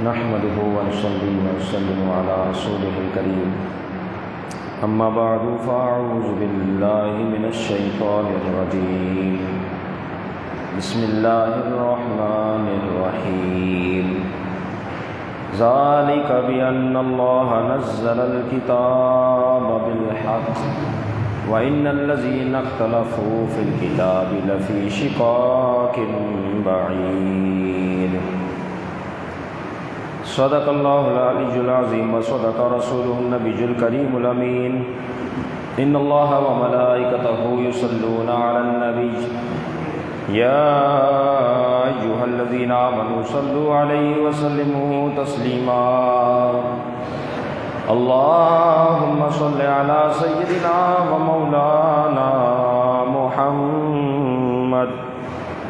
نحمده ونصلي ونسلم على رسوله الكريم أما بعد فأعوذ بالله من الشيطان الرجيم بسم الله الرحمن الرحيم ذلك بأن الله نزل الكتاب بالحق وإن الذين اختلفوا في الكتاب لفي شقاق بعيد صدق الله العلي العظيم وصدق رسوله النبي الكريم الأمين إن الله وملائكته يصلون على النبي يا أيها الذين آمنوا صلوا عليه وسلموا تسليما اللهم صل على سيدنا ومولانا محمد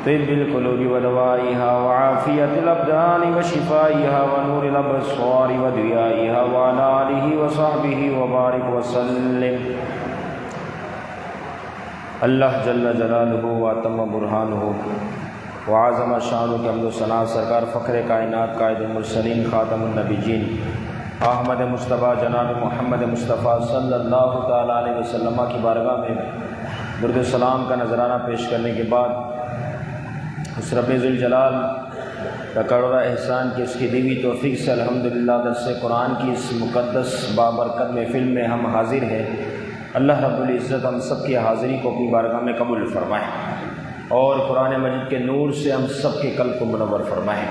طب القلوب ودوائها وعافية الأبدان وشفائها ونور الأبصار وضيائها وعلى آله وصحبه وبارك وسلم اللہ جل جلالہ واتم برہانہ وعظم شانہ کے حمد و ثنا سرکار فخر کائنات قائد المرسلین خاتم النبیین احمد مصطفیٰ جناب محمد مصطفیٰ صلی اللہ تعالیٰ علیہ وسلم کی بارگاہ میں درود و سلام کا نذرانہ پیش کرنے کے بعد اس رب ذوالجلال کا کروڑا احسان کی اس کی دیوی توفیق سے الحمدللہ درس قرآن کی اس مقدس بابرکت محفل میں ہم حاضر ہیں۔ اللہ رب العزت ہم سب کی حاضری کو اپنی بارگاہ میں قبول فرمائے اور قرآن مجید کے نور سے ہم سب کے قلب کو منور فرمائے۔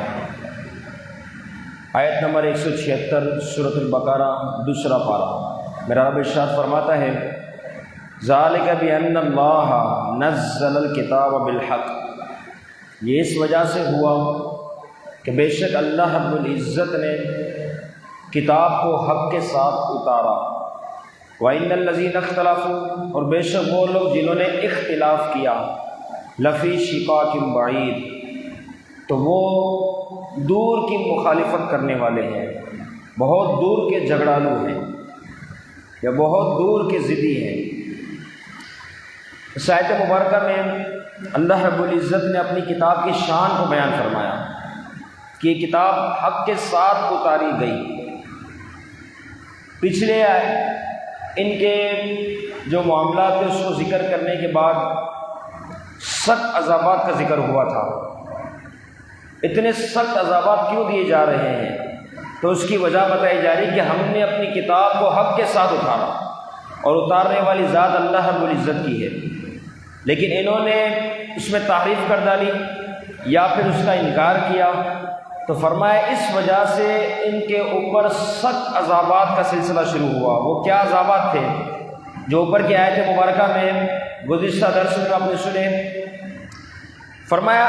آیت نمبر 176 سورۃ البقرہ دوسرا پارہ، میرا رب ارشاد فرماتا ہے ذالک بأن اللہ نزل الکتاب بالحق، یہ اس وجہ سے ہوا کہ بے شک اللہ رب العزت نے کتاب کو حق کے ساتھ اتارا، وَإِنَّ الَّذِينَ اخْتَلَفُوا، اور بے شک وہ لوگ جنہوں نے اختلاف کیا، لفی شقاق بعید، تو وہ دور کی مخالفت کرنے والے ہیں، بہت دور کے جھگڑالو ہیں یا بہت دور کے ضدی ہیں۔ اس آیت مبارکہ میں اللہ رب العزت نے اپنی کتاب کی شان کو بیان فرمایا کہ یہ کتاب حق کے ساتھ اتاری گئی۔ پچھلے ان کے جو معاملات تھے اس کو ذکر کرنے کے بعد سخت عذابات کا ذکر ہوا تھا۔ اتنے سخت عذابات کیوں دیے جا رہے ہیں؟ تو اس کی وجہ بتائی جا رہی کہ ہم نے اپنی کتاب کو حق کے ساتھ اتارا، اور اتارنے والی ذات اللہ رب العزت کی ہے، لیکن انہوں نے اس میں تحریف کر ڈالی یا پھر اس کا انکار کیا، تو فرمایا اس وجہ سے ان کے اوپر سخت عذابات کا سلسلہ شروع ہوا۔ وہ کیا عذابات تھے جو اوپر کی آیت مبارکہ میں گزشتہ درس میں آپ نے سنے؟ فرمایا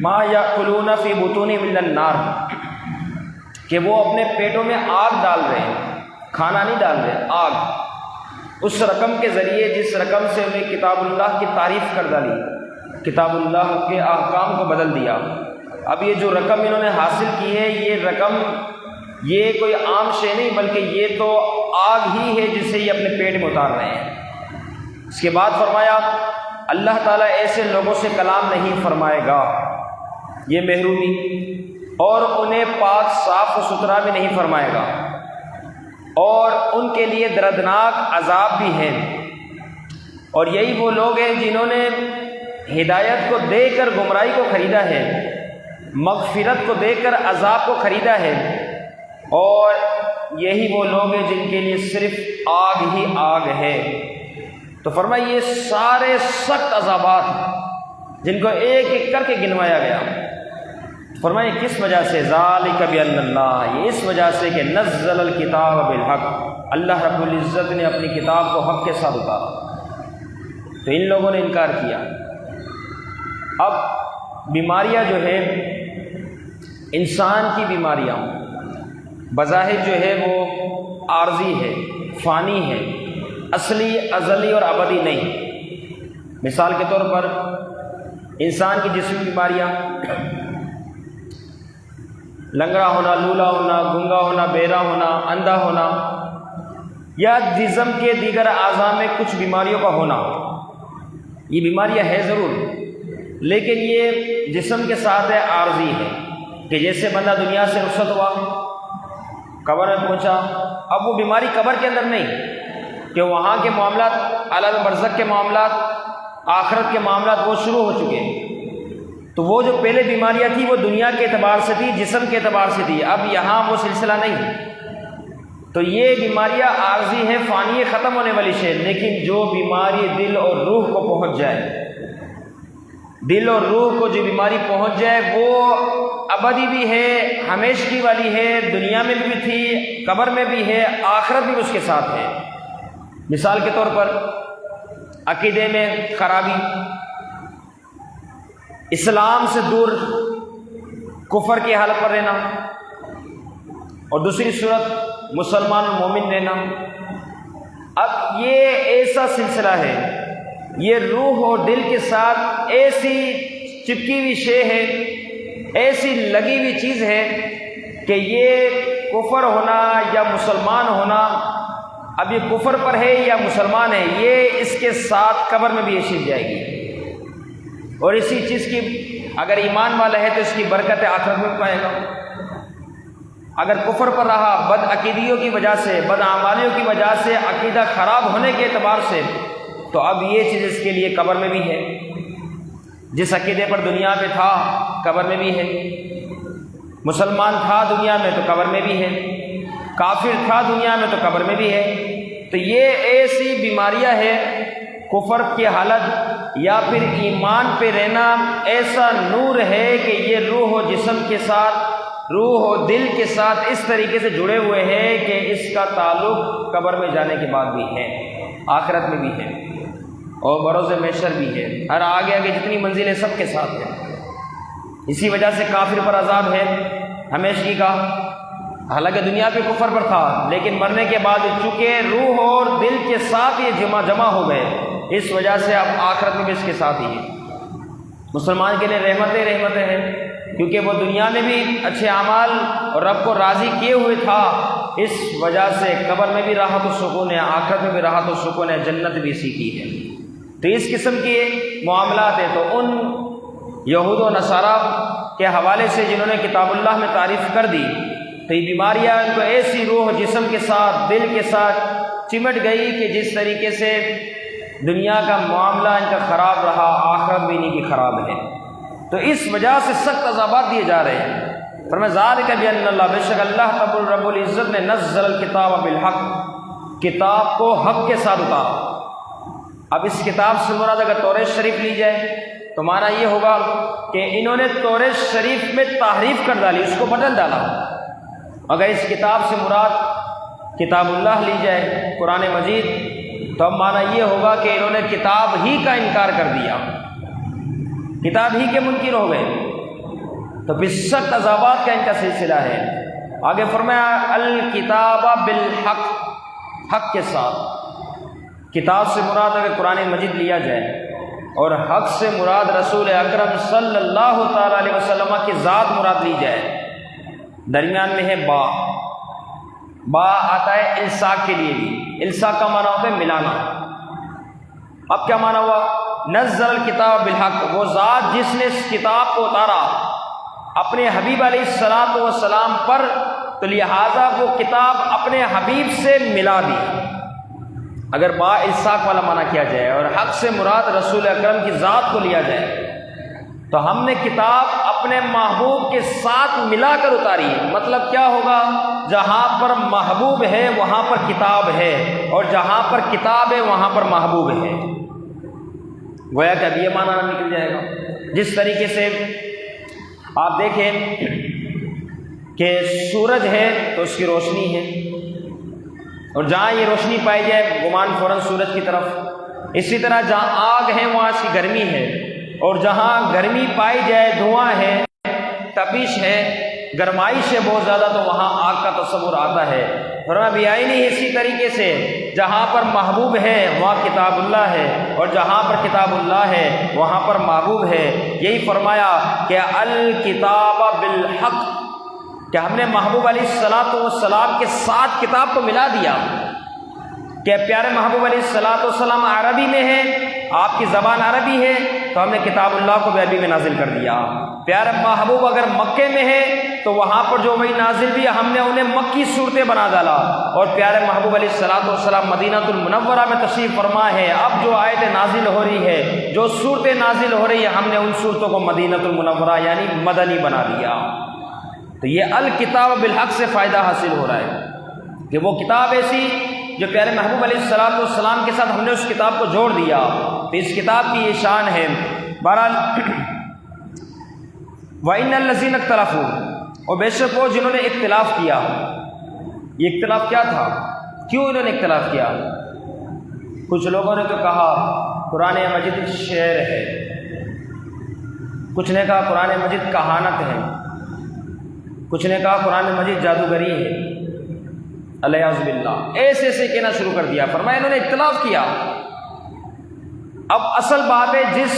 ما یاکلون فی بطونہم الا النار، کہ وہ اپنے پیٹوں میں آگ ڈال رہے ہیں، کھانا نہیں ڈال رہے، آگ، اس رقم کے ذریعے جس رقم سے انہیں کتاب اللہ کی تعریف کر ڈالی، کتاب اللہ کے احکام کو بدل دیا۔ اب یہ جو رقم انہوں نے حاصل کی ہے، یہ رقم یہ کوئی عام شے نہیں، بلکہ یہ تو آگ ہی ہے جسے یہ اپنے پیٹ میں اتار رہے ہیں۔ اس کے بعد فرمایا اللہ تعالیٰ ایسے لوگوں سے کلام نہیں فرمائے گا، یہ محرومی، اور انہیں پاک صاف و ستھرا بھی نہیں فرمائے گا، اور ان کے لیے دردناک عذاب بھی ہے۔ اور یہی وہ لوگ ہیں جنہوں نے ہدایت کو دے کر گمراہی کو خریدا ہے، مغفرت کو دے کر عذاب کو خریدا ہے، اور یہی وہ لوگ ہیں جن کے لیے صرف آگ ہی آگ ہے۔ تو فرمایا یہ سارے سخت عذابات جن کو ایک ایک کر کے گنوایا گیا، فرمایا کس وجہ سے؟ ذالک بأن اللہ، یہ اس وجہ سے کہ نزل الکتاب بالحق، اللہ رب العزت نے اپنی کتاب کو حق کے ساتھ اتارا، تو ان لوگوں نے انکار کیا۔ اب بیماریاں جو ہے، انسان کی بیماریاں بظاہر جو ہے وہ عارضی ہے، فانی ہے، اصلی، ازلی اور ابدی نہیں۔ مثال کے طور پر انسان کی جسمی بیماریاں، لنگڑا ہونا، لولا ہونا، گنگا ہونا، بہرا ہونا، اندھا ہونا، یا جسم کے دیگر اعضاء میں کچھ بیماریوں کا ہونا، یہ بیماریاں ہے ضرور، لیکن یہ جسم کے ساتھ ہے، عارضی ہے، کہ جیسے بندہ دنیا سے رخصت ہوا، قبر میں پہنچا، اب وہ بیماری قبر کے اندر نہیں، کہ وہاں کے معاملات، عالم برزخ کے معاملات، آخرت کے معاملات وہ شروع ہو چکے ہیں۔ تو وہ جو پہلے بیماریاں تھیں وہ دنیا کے اعتبار سے تھی، جسم کے اعتبار سے تھی، اب یہاں وہ سلسلہ نہیں۔ تو یہ بیماریاں عارضی ہیں، فانی ہے، ختم ہونے والی شے، لیکن جو بیماری دل اور روح کو پہنچ جائے، دل اور روح کو جو بیماری پہنچ جائے وہ ابدی بھی ہے، ہمیشگی والی ہے، دنیا میں بھی تھی، قبر میں بھی ہے، آخرت بھی اس کے ساتھ ہے۔ مثال کے طور پر عقیدے میں خرابی، اسلام سے دور، کفر کی حالت پر رہنا، اور دوسری صورت مسلمان مومن رہنا۔ اب یہ ایسا سلسلہ ہے، یہ روح اور دل کے ساتھ ایسی چپکی ہوئی شے ہے، ایسی لگی ہوئی چیز ہے کہ یہ کفر ہونا یا مسلمان ہونا، اب یہ کفر پر ہے یا مسلمان ہے، یہ اس کے ساتھ قبر میں بھی یہ چیز جائے گی، اور اسی چیز کی اگر ایمان والا ہے تو اس کی برکت آخرت میں پائے گا۔ اگر کفر پر رہا، بد عقیدیوں کی وجہ سے، بد اعمالیوں کی وجہ سے، عقیدہ خراب ہونے کے اعتبار سے، تو اب یہ چیز اس کے لیے قبر میں بھی ہے۔ جس عقیدے پر دنیا میں تھا قبر میں بھی ہے، مسلمان تھا دنیا میں تو قبر میں بھی ہے، کافر تھا دنیا میں تو قبر میں بھی ہے۔ تو یہ ایسی بیماریاں ہیں، کفر کی حالت یا پھر ایمان پہ رہنا ایسا نور ہے کہ یہ روح و جسم کے ساتھ، روح و دل کے ساتھ اس طریقے سے جڑے ہوئے ہیں کہ اس کا تعلق قبر میں جانے کے بعد بھی ہے، آخرت میں بھی ہے، اور بروز محشر بھی ہے، اور آگے آگے جتنی منزلیں سب کے ساتھ ہیں۔ اسی وجہ سے کافر پر عذاب ہے ہمیشگی کا، حالانکہ دنیا پہ کفر پر تھا، لیکن مرنے کے بعد چونکہ روح اور دل کے ساتھ یہ جمع ہو گئے، اس وجہ سے اب آخرت میں بھی اس کے ساتھ ہی ہے۔ مسلمان کے لیے رحمتیں ہیں، کیونکہ وہ دنیا میں بھی اچھے اعمال اور رب کو راضی کیے ہوئے تھا، اس وجہ سے قبر میں بھی راحت و سکون ہے، آخرت میں بھی راحت و سکون ہے، جنت بھی اسی کی ہے۔ تو اس قسم کے معاملات ہیں۔ تو ان یہود و نصارہ کے حوالے سے جنہوں نے کتاب اللہ میں تعریف کر دی، تو یہ بیماریاں ان کو ایسی روح جسم کے ساتھ، دل کے ساتھ چمٹ گئی کہ جس طریقے سے دنیا کا معاملہ ان کا خراب رہا، آخرت بھی انہیں کی خراب ہے۔ تو اس وجہ سے سخت عذابات دیے جا رہے ہیں۔ فرمایا ذالک بان اللہ، بے شک اللہ رب العزت نے نزل الکتاب بالحق، کتاب کو حق کے ساتھ اتارا۔ اب اس کتاب سے مراد اگر توریت شریف لی جائے تو معنی یہ ہوگا کہ انہوں نے توریت شریف میں تحریف کر ڈالی، اس کو بدل ڈالا۔ اگر اس کتاب سے مراد کتاب اللہ لی جائے، قرآن مجید، تو اب معنی یہ ہوگا کہ انہوں نے کتاب ہی کا انکار کر دیا، کتاب ہی کے منکر ہو گئے۔ تو پھر سخت عذابات کا ان کا سلسلہ ہے۔ آگے فرمایا الکتاب بالحق، حق کے ساتھ۔ کتاب سے مراد اگر قرآن مجید لیا جائے اور حق سے مراد رسول اکرم صلی اللہ تعالی علیہ وسلم کی ذات مراد لی جائے، درمیان میں ہے با آتا ہے الصاق کے لیے بھی، الصاق کا معنی ہوتا ہے ملانا۔ اب کیا معنی ہوا؟ نزل الکتاب بالحق، وہ ذات جس نے اس کتاب کو اتارا اپنے حبیب علیہ الصلوۃ والسلام پر، تو لہٰذا وہ کتاب اپنے حبیب سے ملا دی۔ اگر با الصاق والا معنی کیا جائے اور حق سے مراد رسول اکرم کی ذات کو لیا جائے، تو ہم نے کتاب اپنے محبوب کے ساتھ ملا کر اتاری۔ مطلب کیا ہوگا؟ جہاں پر محبوب ہے وہاں پر کتاب ہے، اور جہاں پر کتاب ہے وہاں پر محبوب ہے۔ گویا کہ اب یہ معنی نکل جائے گا۔ جس طریقے سے آپ دیکھیں کہ سورج ہے تو اس کی روشنی ہے، اور جہاں یہ روشنی پائی جائے گمان فوراً سورج کی طرف۔ اسی طرح جہاں آگ ہے وہاں اس کی گرمی ہے، اور جہاں گرمی پائی جائے، دھواں ہے، تپش ہے، گرمائش ہے بہت زیادہ، تو وہاں آگ کا تصور آتا ہے۔ فرمایا بیائی اسی طریقے سے جہاں پر محبوب ہے وہاں کتاب اللہ ہے، اور جہاں پر کتاب اللہ ہے وہاں پر محبوب ہے۔ یہی فرمایا کہ الکتاب بالحق، کہ ہم نے محبوب علیہ الصلوۃ والسلام کے ساتھ کتاب کو ملا دیا، کہ پیارے محبوب علیہ الصلوۃ والسلام عربی میں ہے، آپ کی زبان عربی ہے، تو ہم نے کتاب اللہ کو بھی عربی میں نازل کر دیا۔ پیارے محبوب اگر مکے میں ہے تو وہاں پر جو وہی نازل بھی ہم نے انہیں مکی صورتیں بنا ڈالا، اور پیارے محبوب علیہ الصلوۃ والسلام مدینہ المنورہ میں تشریف فرما ہے، اب جو آیتیں نازل ہو رہی ہے، جو صورتیں نازل ہو رہی ہے، ہم نے ان صورتوں کو مدینہ المنورہ یعنی مدنی بنا دیا۔ تو یہ الکتاب بالحق سے فائدہ حاصل ہو رہا ہے کہ وہ کتاب ایسی جو پیارے محبوب علیہ الصلوۃ والسلام کے ساتھ ہم نے اس کتاب کو جوڑ دیا، تو اس کتاب کی یہ شان ہے۔ بہرحال وَإِنَّ الَّذِينَ اخْتَلَفُوا، اور بے شک وہ جنہوں نے اختلاف کیا۔ یہ اختلاف کیا تھا؟ کیوں انہوں نے اختلاف کیا؟ کچھ لوگوں نے تو کہا قرآن مجید شعر ہے، کچھ نے کہا قرآن مجید کہانت ہے، کچھ نے کہا قرآن مجید جادوگری ہے، الیاذ باللہ، ایسے ایسے کہنا شروع کر دیا۔ فرمایا انہوں نے اختلاف کیا۔ اب اصل بات ہے جس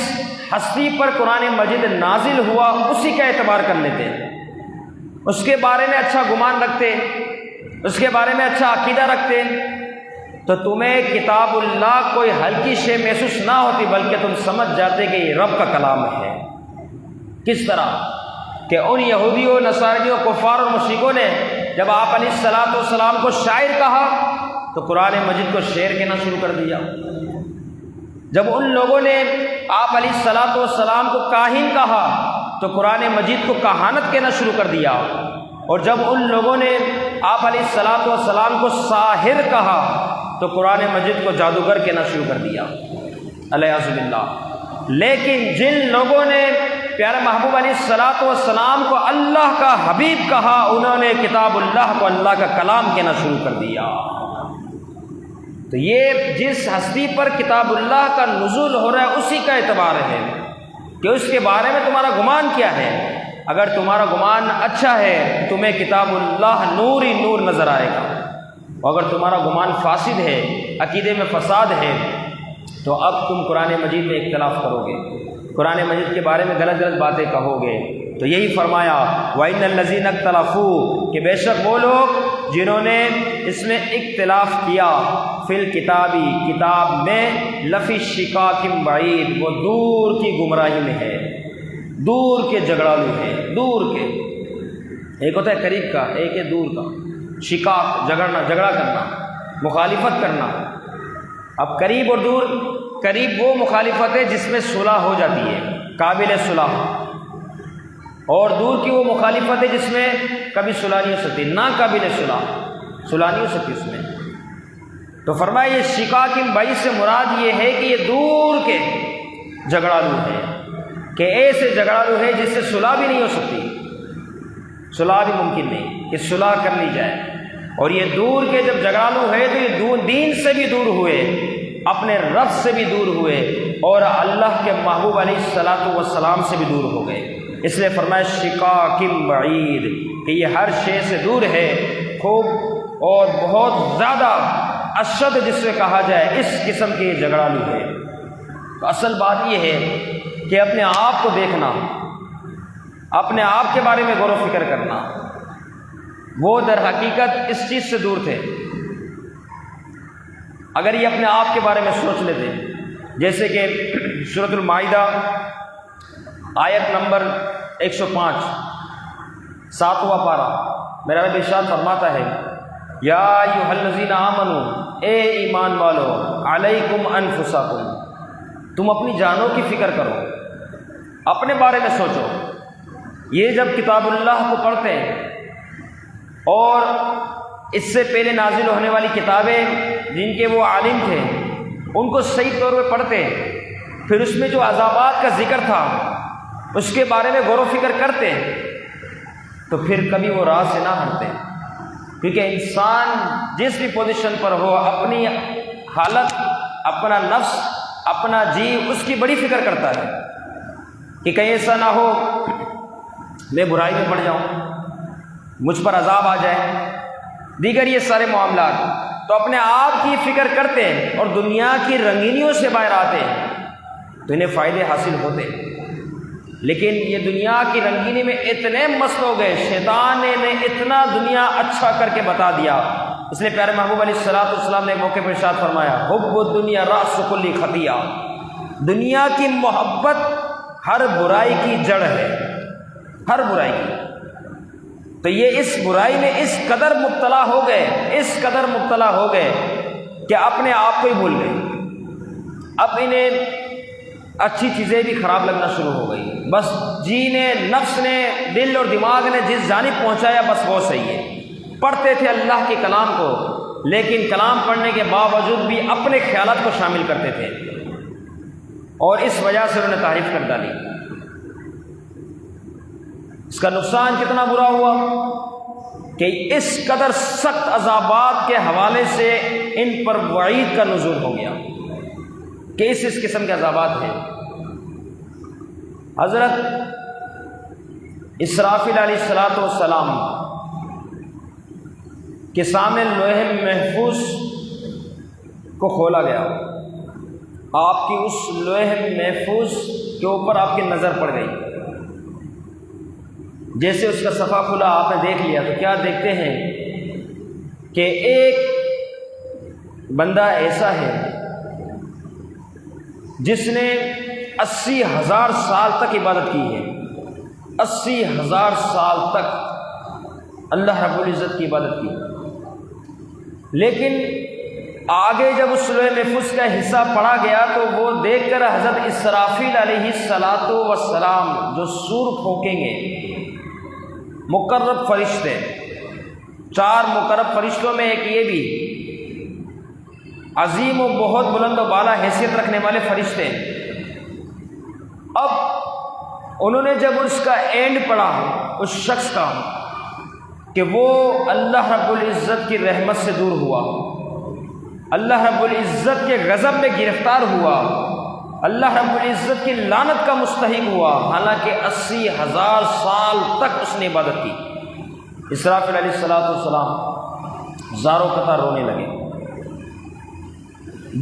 ہستی پر قرآن مجید نازل ہوا اسی کا اعتبار کر لیتے، اس کے بارے میں اچھا گمان رکھتے، اس کے بارے میں اچھا عقیدہ رکھتے، تو تمہیں کتاب اللہ کوئی ہلکی شے محسوس نہ ہوتی، بلکہ تم سمجھ جاتے کہ یہ رب کا کلام ہے۔ کس طرح کہ ان یہودیوں، نصاریوں، کفار اور مشرکوں نے جب آپ علیہ الصلوۃ والسلام کو شاعر کہا تو قرآن مجید کو شعر کہنا شروع کر دیا۔ جب ان لوگوں نے آپ علیہ الصلوۃ والسلام کو کاہن کہا تو قرآن مجید کو کہانت کہنا شروع کر دیا، اور جب ان لوگوں نے آپ علیہ الصلوۃ والسلام کو ساحر کہا تو قرآن مجید کو جادوگر کہنا شروع کر دیا، الیاذ باللہ۔ لیکن جن لوگوں نے پیارے محبوب علیہ الصلوۃ والسلام کو اللہ کا حبیب کہا، انہوں نے کتاب اللہ کو اللہ کا کلام کہنا شروع کر دیا۔ تو یہ جس ہستی پر کتاب اللہ کا نزول ہو رہا ہے اسی کا اعتبار ہے کہ اس کے بارے میں تمہارا گمان کیا ہے۔ اگر تمہارا گمان اچھا ہے تمہیں کتاب اللہ نور ہی نور نظر آئے گا، اور اگر تمہارا گمان فاسد ہے، عقیدے میں فساد ہے، تو اب تم قرآن مجید میں اختلاف کرو گے، قرآن مجید کے بارے میں غلط غلط باتیں کہو گے۔ تو یہی فرمایا وَإِنَّ الَّذِينَ اخْتَلَفُوا، کہ بے شک وہ لوگ جنہوں نے اس میں اختلاف کیا، فی الکتابی، کتاب میں، لفی شقاق بعید، وہ دور کی گمراہی میں ہے، دور کے جھگڑالو ہے، دور کے، ایک ہوتا ہے قریب کا، ایک ہے دور کا۔ شقاق جھگڑنا، جھگڑا کرنا، مخالفت کرنا۔ اب قریب اور دور، قریب وہ مخالفت ہے جس میں صلح ہو جاتی ہے، قابل صلح، اور دور کی وہ مخالفت ہے جس میں کبھی صلح نہیں ہو سکتی، نا قابل صلح نہیں ہو سکتی اس میں۔ تو فرمایا یہ شقاق بعید سے مراد یہ ہے کہ یہ دور کے جھگڑالو ہے، کہ ایسے جھگڑالو ہے جس سے صلح بھی نہیں ہو سکتی، صلح بھی ممکن نہیں کہ صلح کر لی جائے۔ اور یہ دور کے جب جھگڑالو ہے تو یہ دین سے بھی دور ہوئے، اپنے رب سے بھی دور ہوئے، اور اللہ کے محبوب علیہ الصلوۃ والسلام سے بھی دور ہو گئے۔ اس لیے فرمایا شقاق بعید، کہ یہ ہر شے سے دور ہے، خوب اور بہت زیادہ اشد جس سے کہا جائے اس قسم کے یہ جھگڑالو ہے۔ تو اصل بات یہ ہے کہ اپنے آپ کو دیکھنا، اپنے آپ کے بارے میں غور و فکر کرنا۔ وہ در حقیقت اس چیز سے دور تھے۔ اگر یہ اپنے آپ کے بارے میں سوچ لیتے، جیسے کہ سورۃ المائدہ آیت نمبر 105، 7واں پارہ، میرا رب ارشاد فرماتا ہے یا ایھا الذین آمنوا، اے ایمان والو، علیکم انفسکم، تم اپنی جانوں کی فکر کرو، اپنے بارے میں سوچو۔ یہ جب کتاب اللہ کو پڑھتے ہیں اور اس سے پہلے نازل ہونے والی کتابیں جن کے وہ عالم تھے ان کو صحیح طور پہ پڑھتے، پھر اس میں جو عذابات کا ذکر تھا اس کے بارے میں غور و فکر کرتے، تو پھر کبھی وہ راہ سے نہ ہٹتے، کیونکہ انسان جس بھی پوزیشن پر ہو اپنی حالت، اپنا نفس، اپنا جی، اس کی بڑی فکر کرتا ہے کہ کہیں ایسا نہ ہو میں برائی میں پڑ جاؤں، مجھ پر عذاب آ جائے، دیگر یہ سارے معاملات۔ تو اپنے آپ کی فکر کرتے ہیں اور دنیا کی رنگینیوں سے باہر آتے ہیں تو انہیں فائدے حاصل ہوتے، لیکن یہ دنیا کی رنگینی میں اتنے مست ہو گئے، شیطان نے اتنا دنیا اچھا کر کے بتا دیا۔ اس لیے پیارے محبوب علیہ الصلوۃ والسلام نے ایک موقع پر ارشاد فرمایا حب الدنیا راس کل خطیہ، دنیا کی محبت ہر برائی کی جڑ ہے، ہر برائی کی۔ تو یہ اس برائی میں اس قدر مبتلا ہو گئے کہ اپنے آپ کو ہی بھول گئے۔ اب انہیں اچھی چیزیں بھی خراب لگنا شروع ہو گئی، بس جی نے، نفس نے، دل اور دماغ نے جس جانب پہنچایا بس وہ صحیح ہے۔ پڑھتے تھے اللہ کے کلام کو، لیکن کلام پڑھنے کے باوجود بھی اپنے خیالات کو شامل کرتے تھے، اور اس وجہ سے انہوں نے تحریف کر ڈالی۔ اس کا نقصان کتنا برا ہوا کہ اس قدر سخت عذابات کے حوالے سے ان پر وعید کا نزول ہو گیا کہ اس قسم کے عذابات ہیں۔ حضرت اسرافیل علیہ السلام کے سامنے لوح محفوظ کو کھولا گیا، آپ کی اس لوح محفوظ کے اوپر آپ کی نظر پڑ گئی، جیسے اس کا صفحہ کھلا آپ نے دیکھ لیا تو کیا دیکھتے ہیں کہ ایک بندہ ایسا ہے جس نے 80,000 سال تک عبادت کی ہے، 80,000 سال تک اللہ رب العزت کی عبادت کی، لیکن آگے جب اس لوح محفوظ کا حصہ پڑھا گیا تو وہ دیکھ کر حضرت اسرافیل علیہ السلام جو سور پھونکیں گے، مقرب فرشتے، 4 مقرب فرشتوں میں ایک یہ بھی عظیم و بہت بلند و بالا حیثیت رکھنے والے فرشتے، اب انہوں نے جب اس کا اینڈ پڑھا اس شخص کا کہ وہ اللہ رب العزت کی رحمت سے دور ہوا، اللہ رب العزت کے غضب میں گرفتار ہوا، اللہ رب العزت کی لعنت کا مستحق ہوا، حالانکہ 80,000 سال تک اس نے عبادت کی، اسرافیل علیہ السلام زاروں قطع رونے لگے۔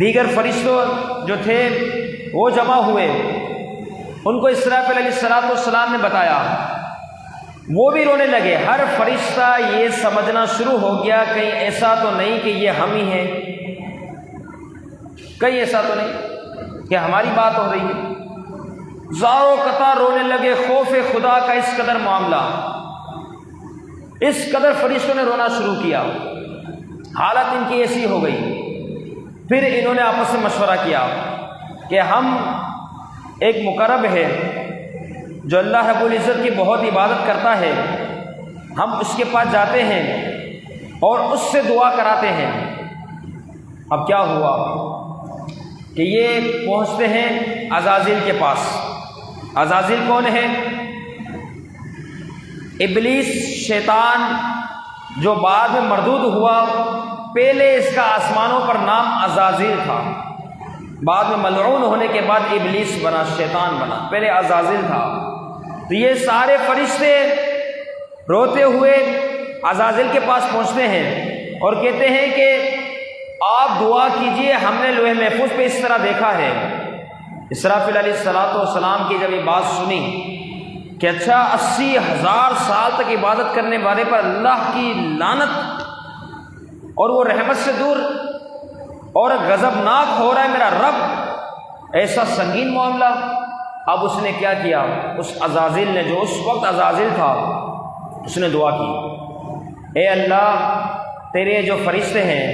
دیگر فرشتوں جو تھے وہ جمع ہوئے، ان کو اسرافیل علیہ السلام نے بتایا، وہ بھی رونے لگے۔ ہر فرشتہ یہ سمجھنا شروع ہو گیا کہیں ایسا تو نہیں کہ یہ ہم ہی ہیں، کہیں ایسا تو نہیں کہ ہماری بات ہو رہی ہے۔ زاروں قطع رونے لگے، خوف خدا کا اس قدر معاملہ، اس قدر فرشتوں نے رونا شروع کیا، حالت ان کی ایسی ہو گئی۔ پھر انہوں نے آپس میں مشورہ کیا کہ ہم ایک مقرب ہے جو اللہ رب العزت کی بہت عبادت کرتا ہے، ہم اس کے پاس جاتے ہیں اور اس سے دعا کراتے ہیں۔ اب کیا ہوا کہ یہ پہنچتے ہیں عزازیل کے پاس۔ عزازیل کون ہے؟ ابلیس، شیطان جو بعد میں مردود ہوا، پہلے اس کا آسمانوں پر نام عزازیل تھا، بعد میں ملعون ہونے کے بعد ابلیس بنا، شیطان بنا، پہلے عزازیل تھا۔ تو یہ سارے فرشتے روتے ہوئے عزازیل کے پاس پہنچتے ہیں اور کہتے ہیں کہ آپ دعا کیجئے، ہم نے لوح محفوظ پہ اس طرح دیکھا ہے۔ اسرافیل علیہ السلام کی جب یہ بات سنی کہ اچھا 80,000 سال تک عبادت کرنے والے پر اللہ کی لعنت اور وہ رحمت سے دور اور غضبناک ہو رہا ہے میرا رب، ایسا سنگین معاملہ۔ اب اس نے کیا کیا، اس عزازیل نے، جو اس وقت عزازیل تھا، اس نے دعا کی، اے اللہ تیرے جو فرشتے ہیں،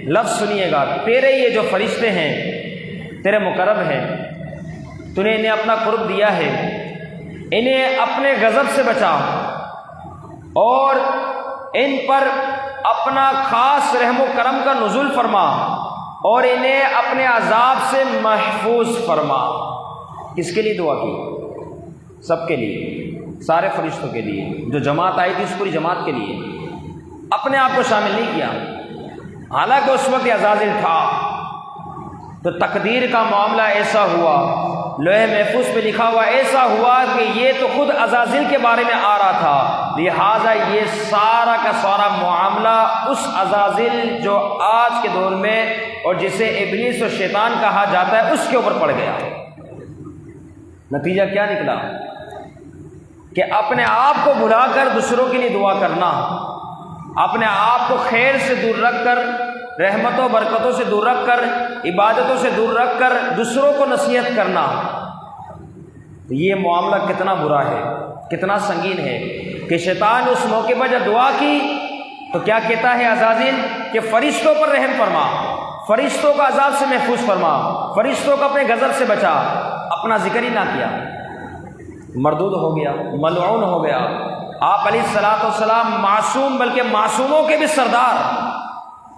لفظ سنیے گا، تیرے یہ جو فرشتے ہیں تیرے مقرب ہیں، تو نے انہیں اپنا قرب دیا ہے، انہیں اپنے غضب سے بچا اور ان پر اپنا خاص رحم و کرم کا نزول فرما اور انہیں اپنے عذاب سے محفوظ فرما۔ کس کے لیے دعا کی؟ سب کے لیے، سارے فرشتوں کے لیے، جو جماعت آئی تھی اس پوری جماعت کے لیے، اپنے آپ کو شامل نہیں کیا، حالانکہ اس وقت عزازیل تھا۔ تو تقدیر کا معاملہ ایسا ہوا، لوح محفوظ پہ لکھا ہوا ایسا ہوا کہ یہ تو خود عزازیل کے بارے میں آ رہا تھا، لہٰذا یہ سارا کا سارا معاملہ اس عزازیل جو آج کے دور میں اور جسے ابلیس و شیطان کہا جاتا ہے اس کے اوپر پڑ گیا۔ نتیجہ کیا نکلا کہ اپنے آپ کو بھلا کر دوسروں کے لیے دعا کرنا، اپنے آپ کو خیر سے دور رکھ کر رحمتوں برکتوں سے دور رکھ کر، عبادتوں سے دور رکھ کر دوسروں کو نصیحت کرنا، تو یہ معاملہ کتنا برا ہے، کتنا سنگین ہے کہ شیطان اس موقع پر جب دعا کی تو کیا کہتا ہے عزازیل کہ فرشتوں پر رحم فرما، فرشتوں کو عذاب سے محفوظ فرما، فرشتوں کو اپنے غضب سے بچا، اپنا ذکر ہی نہ کیا، مردود ہو گیا، ملعون ہو گیا۔ آپ علیہ الصلوۃ والسلام معصوم، بلکہ معصوموں کے بھی سردار،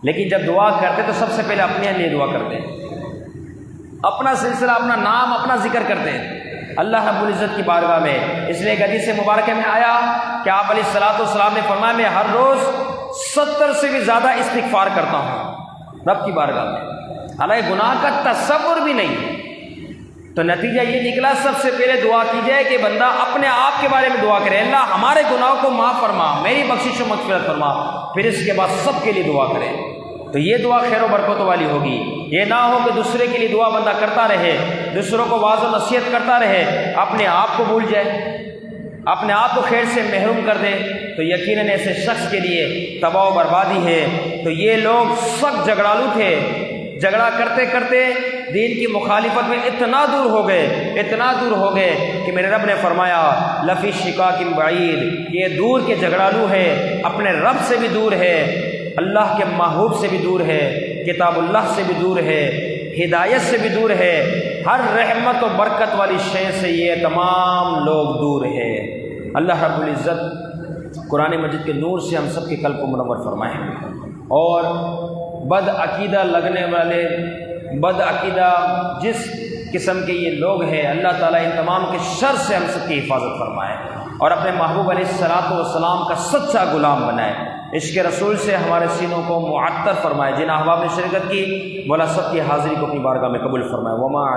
لیکن جب دعا کرتے تو سب سے پہلے اپنے لیے دعا کرتے ہیں، اپنا سلسلہ، اپنا نام، اپنا ذکر کرتے ہیں اللہ رب العزت کی بارگاہ میں۔ اس لیے ایک حدیث مبارکہ میں آیا کہ آپ علیہ الصلوۃ والسلام نے فرمایا میں ہر روز 70 سے بھی زیادہ استغفار کرتا ہوں رب کی بارگاہ میں، حالانکہ گناہ کا تصور بھی نہیں۔ تو نتیجہ یہ نکلا سب سے پہلے دعا کی جائے کہ بندہ اپنے آپ کے بارے میں دعا کرے، اللہ ہمارے گناہوں کو معاف فرما، میری بخشش و مغفرت فرما، پھر اس کے بعد سب کے لیے دعا کرے، تو یہ دعا خیر و برکت والی ہوگی۔ یہ نہ ہو کہ دوسرے کے لیے دعا بندہ کرتا رہے، دوسروں کو واعظ و نصیحت کرتا رہے، اپنے آپ کو بھول جائے، اپنے آپ کو خیر سے محروم کر دے، تو یقیناً ایسے شخص کے لیے تباہ و بربادی ہے۔ تو یہ لوگ سخت جھگڑالو تھے، جھگڑا کرتے کرتے دین کی مخالفت میں اتنا دور ہو گئے کہ میرے رب نے فرمایا لفی شقاق بعید، یہ دور کے جھگڑالو ہے، اپنے رب سے بھی دور ہے، اللہ کے محبوب سے بھی دور ہے، کتاب اللہ سے بھی دور ہے، ہدایت سے بھی دور ہے، ہر رحمت و برکت والی شے سے یہ تمام لوگ دور ہے۔ اللہ رب العزت قرآن مجید کے نور سے ہم سب کے قلب کو منور فرمائیں، اور بد عقیدہ لگنے والے، بد عقیدہ جس قسم کے یہ لوگ ہیں، اللہ تعالیٰ ان تمام کے شر سے ہم سب کی حفاظت فرمائے، اور اپنے محبوب علیہ الصلوۃ والسلام کا سچا غلام بنائے، عشق رسول سے ہمارے سینوں کو معطر فرمائے۔ جن احباب نے شرکت کی مولا سب کی حاضری کو اپنی بارگاہ میں قبول فرمائے۔ وما